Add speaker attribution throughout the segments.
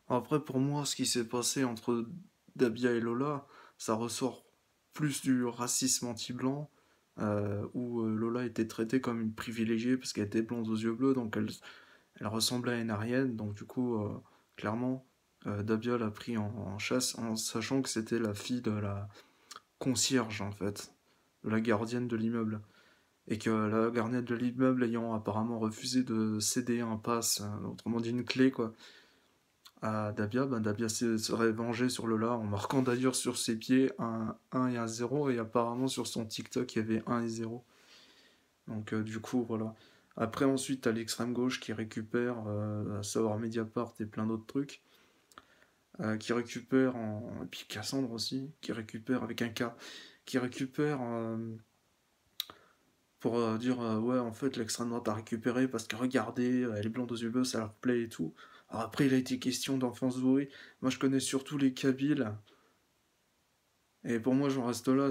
Speaker 1: Après, pour moi, ce qui s'est passé entre Dabia et Lola, ça ressort plus du racisme anti-blanc, où Lola était traitée comme une privilégiée parce qu'elle était blonde aux yeux bleus, donc elle ressemblait à une Aryenne, donc du coup, clairement, Dabia l'a pris en chasse en sachant que c'était la fille de la concierge, en fait, de la gardienne de l'immeuble. Et que la gardienne de l'immeuble ayant apparemment refusé de céder un pass, autrement dit une clé, quoi, à Dabia, ben Dabia serait vengé sur Lola en marquant d'ailleurs sur ses pieds un 1 et un 0 et apparemment sur son TikTok il y avait 1 et 0. Donc du coup voilà. Après ensuite t'as l'extrême gauche qui récupère, à savoir Mediapart et plein d'autres trucs, qui récupère et puis Cassandre aussi, qui récupère avec un K, qui récupère pour dire ouais en fait l'extrême droite a récupéré parce que regardez elle est blonde aux yeux bleus ça leur plaît et tout. Alors après il a été question d'enfance bourrée. Moi je connais surtout les Kabyles et pour moi j'en reste là.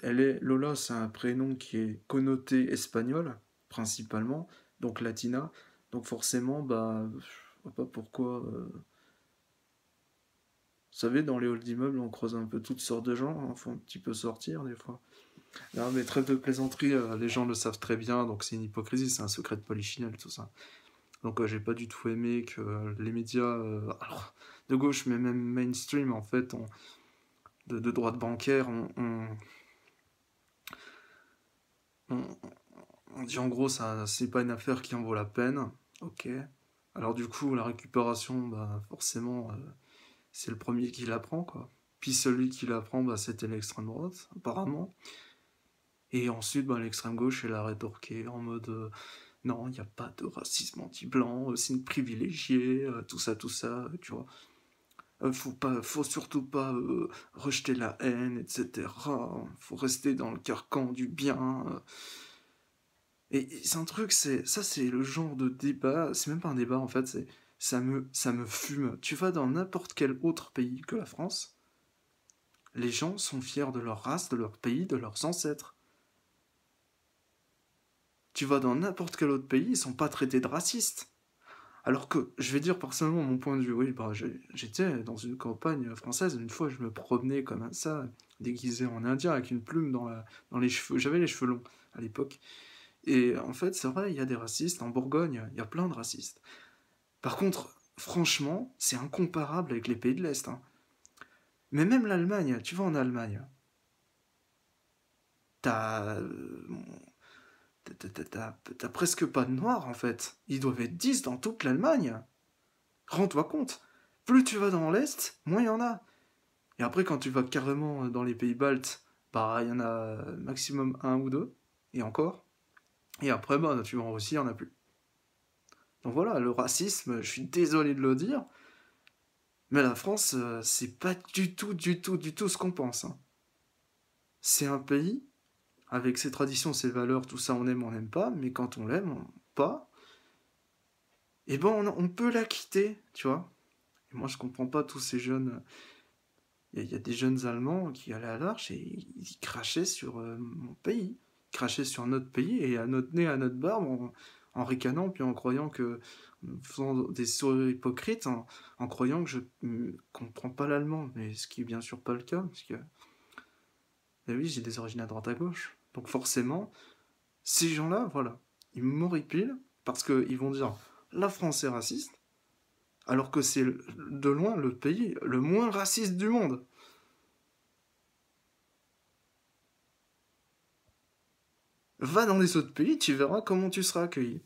Speaker 1: Elle est Lola, c'est un prénom qui est connoté espagnol principalement, donc latina, donc forcément bah je vois pas pourquoi. Vous savez dans les halls d'immeubles on croise un peu toutes sortes de gens, hein, faut un petit peu sortir des fois. Non mais trêve de plaisanterie, les gens le savent très bien, donc c'est une hypocrisie, c'est un secret de polichinelle tout ça. Donc j'ai pas du tout aimé que les médias, alors, de gauche mais même mainstream en fait, de droite bancaire, on- on dit en gros ça c'est pas une affaire qui en vaut la peine. Ok. Alors du coup la récupération, bah forcément c'est le premier qui la prend quoi. Puis celui qui la prend, bah, c'était l'extrême droite apparemment. Et ensuite bah, l'extrême gauche elle a rétorqué en mode non, il n'y a pas de racisme anti-blanc, c'est une privilégiée, tout ça, tu vois. Faut surtout pas rejeter la haine, etc. Faut rester dans le carcan du bien. Et c'est un truc, c'est le genre de débat. C'est même pas un débat en fait. Ça me fume. Tu vas dans n'importe quel autre pays que la France, les gens sont fiers de leur race, de leur pays, de leurs ancêtres. Tu vas dans n'importe quel autre pays, ils sont pas traités de racistes. Alors que, je vais dire personnellement mon point de vue, oui, bah, j'étais dans une campagne française, une fois je me promenais comme ça, déguisé en indien, avec une plume dans les cheveux, j'avais les cheveux longs à l'époque, et en fait c'est vrai, il y a des racistes, en Bourgogne, il y a plein de racistes. Par contre, franchement, c'est incomparable avec les pays de l'Est, hein. Mais même l'Allemagne, tu vas en Allemagne, t'as... t'as presque pas de noirs en fait. Ils doivent être 10 dans toute l'Allemagne. Rends-toi compte. Plus tu vas dans l'Est, moins il y en a. Et après, quand tu vas carrément dans les pays baltes, bah, il y en a maximum un ou deux, et encore. Et après, bah, tu vas en Russie, il n'y en a plus. Donc voilà, le racisme, je suis désolé de le dire, mais la France, c'est pas du tout, du tout, du tout ce qu'on pense, hein. C'est un pays avec ses traditions, ses valeurs, tout ça, on n'aime pas, mais quand on l'aime, pas, et ben on peut la quitter, tu vois. Et moi, je comprends pas tous ces jeunes. Il y a des jeunes Allemands qui allaient à l'Arche et ils crachaient sur mon pays, ils crachaient sur notre pays et à notre nez, à notre barbe, en ricanant, puis en croyant que, en faisant des sourires hypocrites, en croyant que je ne comprends pas l'allemand, mais ce qui est bien sûr pas le cas, parce que, ben oui, j'ai des origines à droite à gauche. Donc forcément, ces gens-là, voilà, ils m'horripilent parce qu'ils vont dire la France est raciste, alors que c'est de loin le pays le moins raciste du monde. Va dans les autres pays, tu verras comment tu seras accueilli.